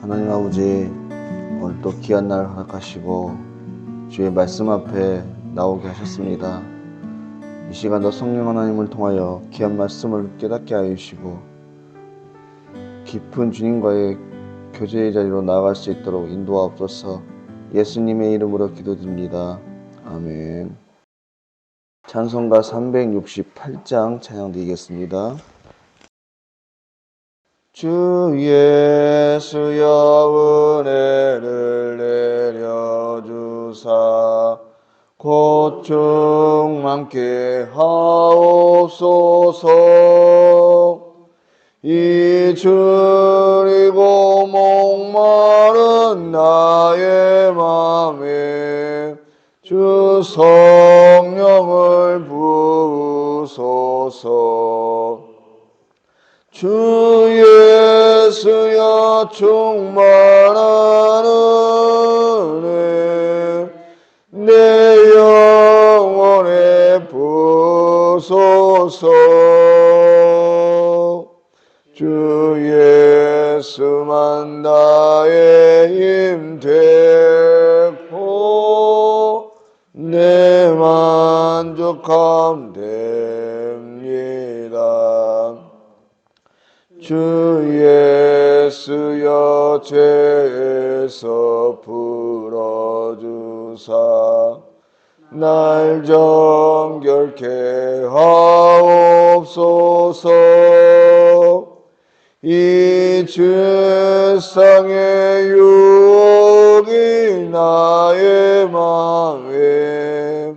하나님 아버지, 오늘 또 귀한 날 허락하시고 주의 말씀 앞에 나오게 하셨습니다. 이 시간도 성령 하나님을 통하여 귀한 말씀을 깨닫게 하여 주시고 깊은 주님과의 교제의 자리로 나아갈 수 있도록 인도하옵소서. 예수님의 이름으로 기도드립니다. 아멘. 찬송가 368장 찬양드리겠습니다. 주 예수여 은혜를 내려주사 고충 많게 하옵소서. 잊으리고 목마른 나의 맘에 주 성령을 부으소서. 주 예수여 충만한 은혜 내 영혼에 부으소서. 주 예수만 나의 힘 되고 내 만족함 됩니다. 주 예수여 죄에서 풀어주사 날 정결케 하옵소서. 이 죄상의 유혹이 나의 맘에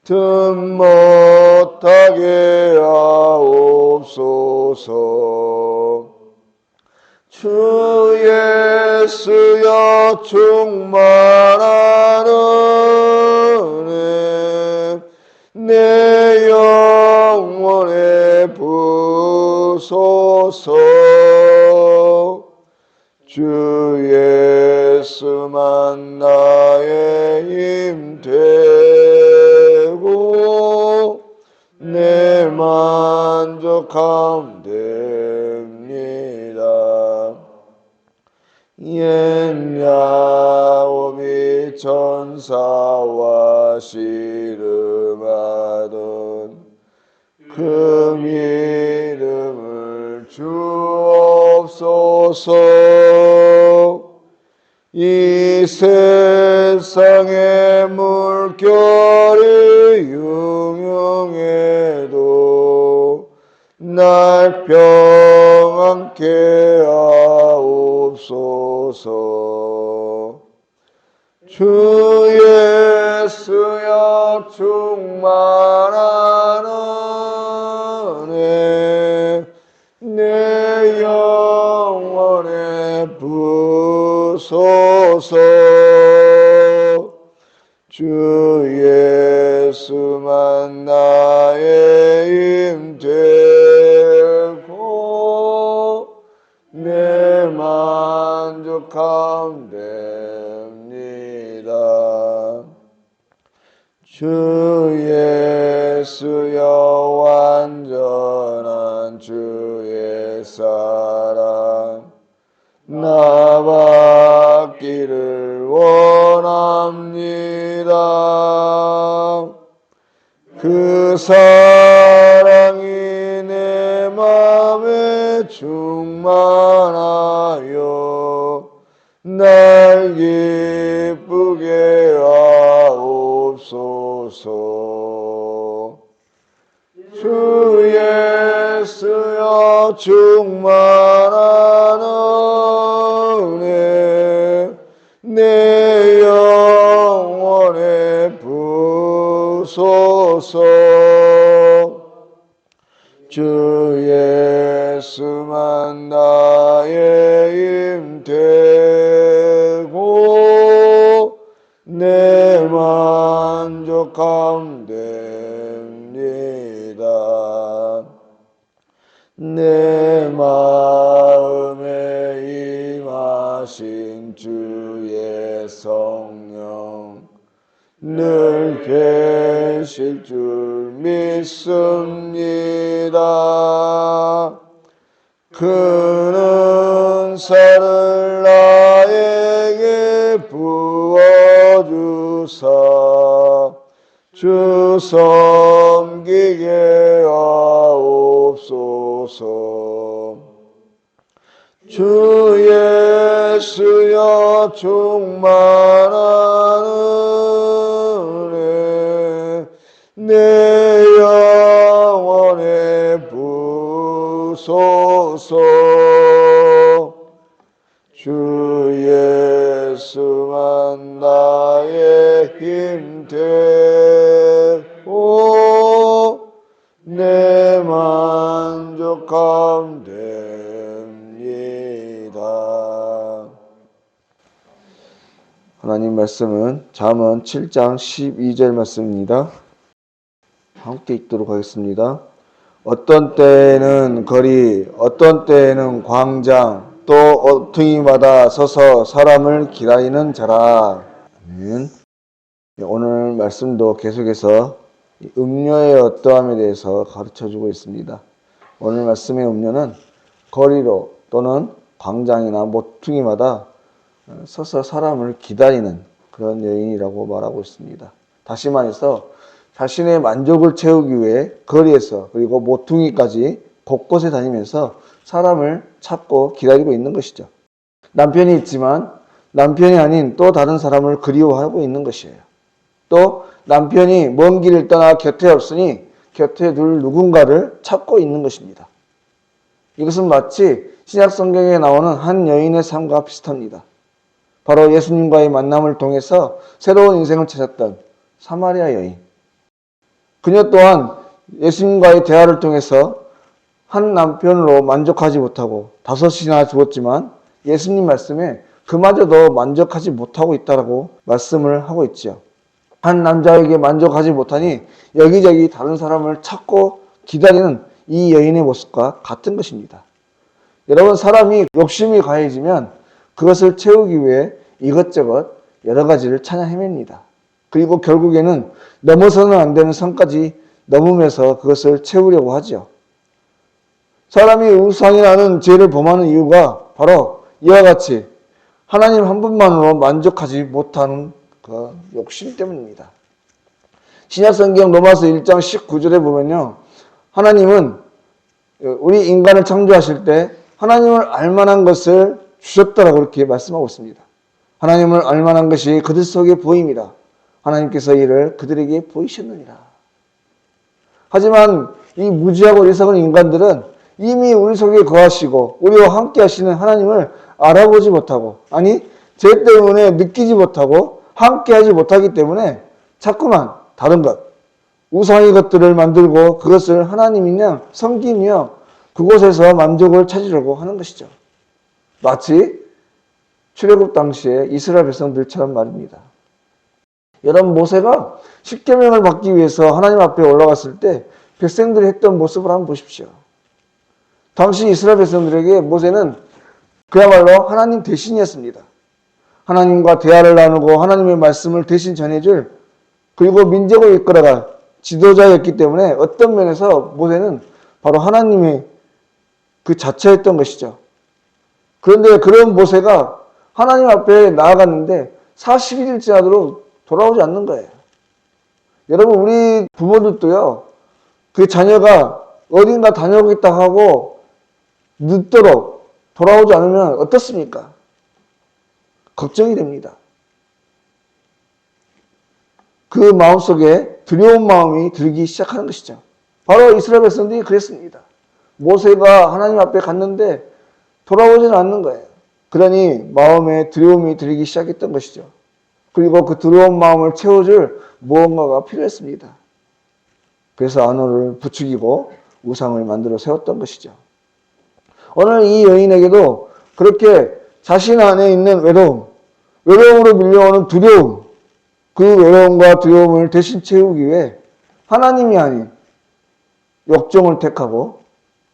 틈 못하게 하옵소서. 주 예수여 충만한 은혜 내 영혼에 부으소서. 주 예수만 나의 힘 되고 내 만족함 됩니다. 옛 야곱이 천사와 씨름하던 그 믿음을 주옵소서. 이 세상의 물결이 융용해도 날 평안케 하옵소서. 주 예수여 충만한 은혜 내 영혼에 부으소서. 주 예수만 나의 힘 되고 내 만족함 됩니다. 주 예수여 완전한 주의 사랑 나 받기를 원합니다. 그 사랑이 내 맘에 충만하여 날 기쁘게 하옵소서. 주 예수여 충만한 은혜 내 영혼에 부으소서. 주 예수만 나의 힘 되고 내 만족함 됩니다. 내 마음에 임하신 주의 성령 늘 계실 줄 믿습니다. 그는 은사를 부어주사 주 섬기게 하옵소서. 주 예수여 충만한 은혜 내 영혼에 부소서. 주 예수만 나의 힘 되고 내 만족함 됩니다. 하나님 말씀은 잠언 7장 12절 말씀입니다. 함께 읽도록 하겠습니다. 어떤 때에는 거리, 어떤 때에는 광장, 또 어퉁이마다 서서 사람을 기다리는 자라. 아멘. 오늘 말씀도 계속해서 음료의 어떠함에 대해서 가르쳐주고 있습니다. 오늘 말씀의 음료는 거리로 또는 광장이나 모퉁이마다 서서 사람을 기다리는 그런 여인이라고 말하고 있습니다. 다시 말해서 자신의 만족을 채우기 위해 거리에서 그리고 모퉁이까지 곳곳에 다니면서 사람을 찾고 기다리고 있는 것이죠. 남편이 있지만 남편이 아닌 또 다른 사람을 그리워하고 있는 것이에요. 또 남편이 먼 길을 떠나 곁에 없으니 곁에 둘 누군가를 찾고 있는 것입니다. 이것은 마치 신약 성경에 나오는 한 여인의 삶과 비슷합니다. 바로 예수님과의 만남을 통해서 새로운 인생을 찾았던 사마리아 여인. 그녀 또한 예수님과의 대화를 통해서 한 남편으로 만족하지 못하고 5이나 죽었지만 예수님 말씀에 그마저도 만족하지 못하고 있다고 말씀을 하고 있죠. 한 남자에게 만족하지 못하니 여기저기 다른 사람을 찾고 기다리는 이 여인의 모습과 같은 것입니다. 여러분, 사람이 욕심이 가해지면 그것을 채우기 위해 이것저것 여러 가지를 찾아 헤맵니다. 그리고 결국에는 넘어서는 안 되는 선까지 넘으면서 그것을 채우려고 하죠. 사람이 우상이라는 죄를 범하는 이유가 바로 이와 같이 하나님 한 분만으로 만족하지 못하는 그 욕심 때문입니다. 신약성경 로마서 1장 19절에 보면요, 하나님은 우리 인간을 창조하실 때 하나님을 알만한 것을 주셨다라고 그렇게 말씀하고 있습니다. 하나님을 알만한 것이 그들 속에 보임이라 하나님께서 이를 그들에게 보이셨느니라. 하지만 이 무지하고 어리석은 인간들은 이미 우리 속에 거하시고 우리와 함께 하시는 하나님을 알아보지 못하고, 아니 죄 때문에 느끼지 못하고 함께 하지 못하기 때문에 자꾸만 다른 것, 우상의 것들을 만들고 그것을 하나님이냐 섬기며 그곳에서 만족을 찾으려고 하는 것이죠. 마치 출애굽 당시에 이스라엘 백성들처럼 말입니다. 여러분, 모세가 십계명을 받기 위해서 하나님 앞에 올라갔을 때 백성들이 했던 모습을 한번 보십시오. 당시 이스라엘 백성들에게 모세는 그야말로 하나님 대신이었습니다. 하나님과 대화를 나누고 하나님의 말씀을 대신 전해줄, 그리고 민족을 이끌어갈 지도자였기 때문에 어떤 면에서 모세는 바로 하나님의 그 자체였던 것이죠. 그런데 그런 모세가 하나님 앞에 나아갔는데 40일이 지나도록 돌아오지 않는 거예요. 여러분, 우리 부모들도요, 그 자녀가 어딘가 다녀오겠다 하고 늦도록 돌아오지 않으면 어떻습니까? 걱정이 됩니다. 그 마음속에 두려운 마음이 들기 시작하는 것이죠. 바로 이스라엘 백성들이 그랬습니다. 모세가 하나님 앞에 갔는데 돌아오지는 않는 거예요. 그러니 마음에 두려움이 들기 시작했던 것이죠. 그리고 그 두려운 마음을 채워줄 무언가가 필요했습니다. 그래서 안호를 부추기고 우상을 만들어 세웠던 것이죠. 오늘 이 여인에게도 그렇게 자신 안에 있는 외로움으로 밀려오는 두려움, 그 외로움과 두려움을 대신 채우기 위해 하나님이 아닌 욕정을 택하고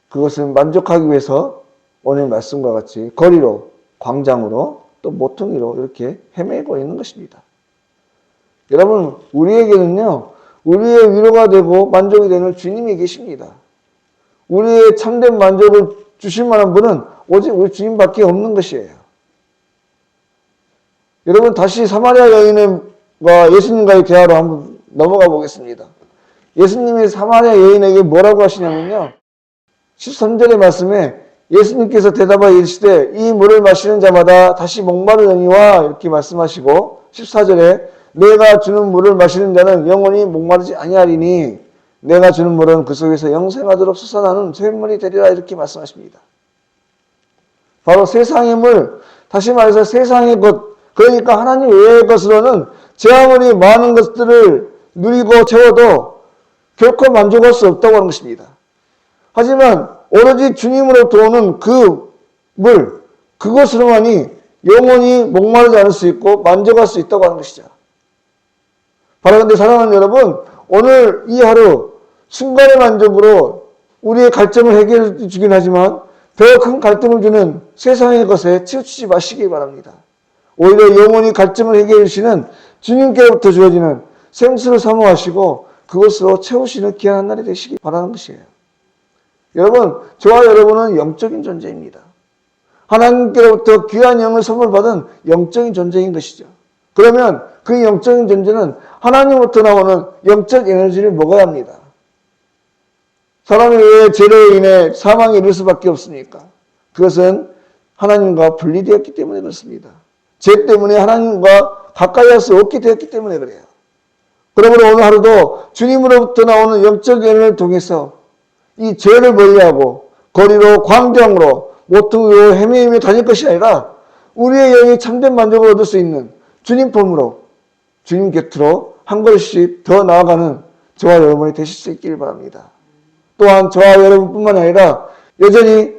그것을 만족하기 위해서 오늘 말씀과 같이 거리로, 광장으로, 또 모퉁이로 이렇게 헤매고 있는 것입니다. 여러분, 우리에게는요, 우리의 위로가 되고 만족이 되는 주님이 계십니다. 우리의 참된 만족을 주실 만한 분은 오직 우리 주님밖에 없는 것이에요. 여러분 다시 사마리아 여인과 예수님과의 대화로 한번 넘어가 보겠습니다. 예수님이 사마리아 여인에게 뭐라고 하시냐면요. 13절의 말씀에 예수님께서 대답하여 이르시되 이 물을 마시는 자마다 다시 목마르느니와 이렇게 말씀하시고 14절에 내가 주는 물을 마시는 자는 영원히 목마르지 아니하리니 내가 주는 물은 그 속에서 영생하도록 솟아나는 샘물이 되리라 이렇게 말씀하십니다. 바로 세상의 물, 다시 말해서 세상의 것, 그러니까 하나님 외의 것으로는 제 아무리 많은 것들을 누리고 채워도 결코 만족할 수 없다고 하는 것입니다. 하지만 오로지 주님으로부터 오는 그 물, 그것으로만이 영원히 목마르지 않을 수 있고 만족할 수 있다고 하는 것이죠. 바로 그런데 사랑하는 여러분, 오늘 이 하루 순간의 만족으로 우리의 갈증을 해결해 주긴 하지만 더 큰 갈등을 주는 세상의 것에 치우치지 마시기 바랍니다. 오히려 영원히 갈증을 해결해 주시는 주님께로부터 주어지는 생수를 사모하시고 그것으로 채우시는 귀한 한 날이 되시기 바라는 것이에요. 여러분, 저와 여러분은 영적인 존재입니다. 하나님께로부터 귀한 영을 선물 받은 영적인 존재인 것이죠. 그러면 그 영적인 존재는 하나님으로부터 나오는 영적 에너지를 먹어야 합니다. 사람이 왜 죄로 인해 사망에 이를 수밖에 없습니까? 그것은 하나님과 분리되었기 때문에 그렇습니다. 죄 때문에 하나님과 가까이 할 수 없게 되었기 때문에 그래요. 그러므로 오늘 하루도 주님으로부터 나오는 영적 에너지를 통해서 이 죄를 멀리하고 거리로 광장으로 모퉁이로 헤매며 다닐 것이 아니라 우리의 영이 참된 만족을 얻을 수 있는 주님 품으로 주님 곁으로 한 걸음씩 더 나아가는 저와 여러분이 되실 수 있기를 바랍니다. 또한 저와 여러분뿐만 아니라 여전히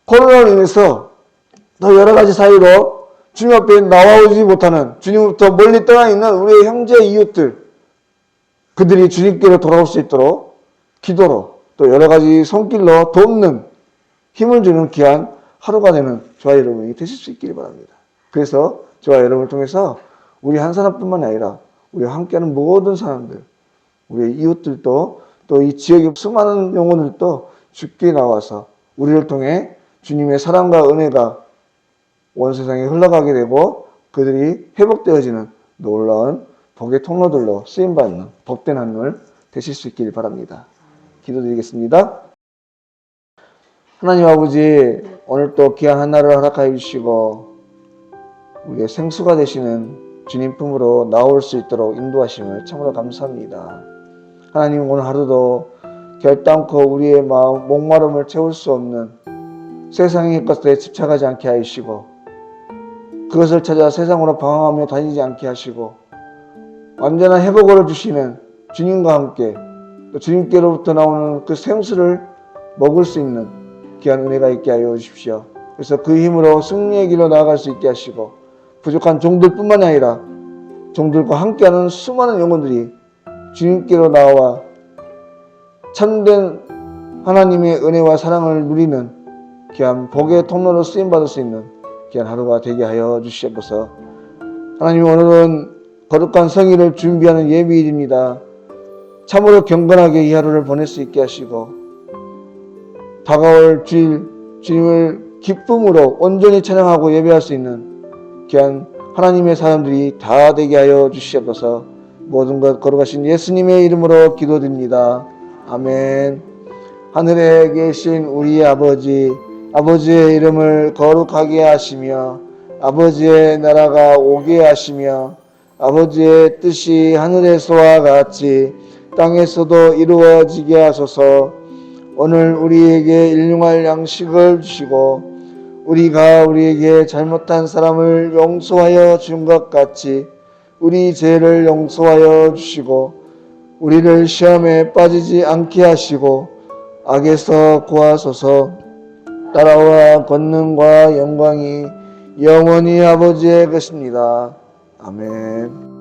코로나로 인해서 더 여러 가지 사유로 주님 앞에 나와오지 못하는 주님으로부터 멀리 떠나 있는 우리의 형제 이웃들, 그들이 주님께로 돌아올 수 있도록 기도로 또 여러 가지 손길로 돕는 힘을 주는 귀한 하루가 되는 저와 여러분이 되실 수 있기를 바랍니다. 그래서 저와 여러분을 통해서 우리 한 사람뿐만 아니라 우리와 함께하는 모든 사람들, 우리의 이웃들도 또 이 지역의 수많은 영혼들도 주께 나와서 우리를 통해 주님의 사랑과 은혜가 온 세상에 흘러가게 되고 그들이 회복되어지는 놀라운 복의 통로들로 쓰임받는 복된 하늘 되실 수 있기를 바랍니다. 기도드리겠습니다. 하나님 아버지, 오늘 또 귀한 하나를 허락하여 주시고 우리의 생수가 되시는 주님 품으로 나올 수 있도록 인도하심을 참으로 감사합니다. 하나님, 오늘 하루도 결단코 우리의 마음 목마름을 채울 수 없는 세상의 것들에 집착하지 않게 하시고 그것을 찾아 세상으로 방황하며 다니지 않게 하시고 완전한 회복을 주시는 주님과 함께 또 주님께로부터 나오는 그 생수를 먹을 수 있는 귀한 은혜가 있게 하여 주십시오. 그래서 그 힘으로 승리의 길로 나아갈 수 있게 하시고 부족한 종들뿐만 아니라 종들과 함께하는 수많은 영혼들이 주님께로 나와 참된 하나님의 은혜와 사랑을 누리는 귀한 복의 통로로 쓰임받을 수 있는 귀한 하루가 되게 하여 주시옵소서. 하나님, 오늘은 거룩한 성일을 준비하는 예비일입니다. 참으로 경건하게 이 하루를 보낼 수 있게 하시고 다가올 주일 주님을 기쁨으로 온전히 찬양하고 예배할 수 있는 귀한 하나님의 사람들이 다 되게 하여 주시옵소서. 모든 것 거룩하신 예수님의 이름으로 기도드립니다. 아멘. 하늘에 계신 우리 아버지, 아버지의 이름을 거룩하게 하시며 아버지의 나라가 오게 하시며 아버지의 뜻이 하늘에서와 같이 땅에서도 이루어지게 하소서. 오늘 우리에게 일용할 양식을 주시고 우리가 우리에게 잘못한 사람을 용서하여 준 것 같이 우리 죄를 용서하여 주시고 우리를 시험에 빠지지 않게 하시고 악에서 구하소서. 나라와 권능과 영광이 영원히 아버지의 것입니다. 아멘.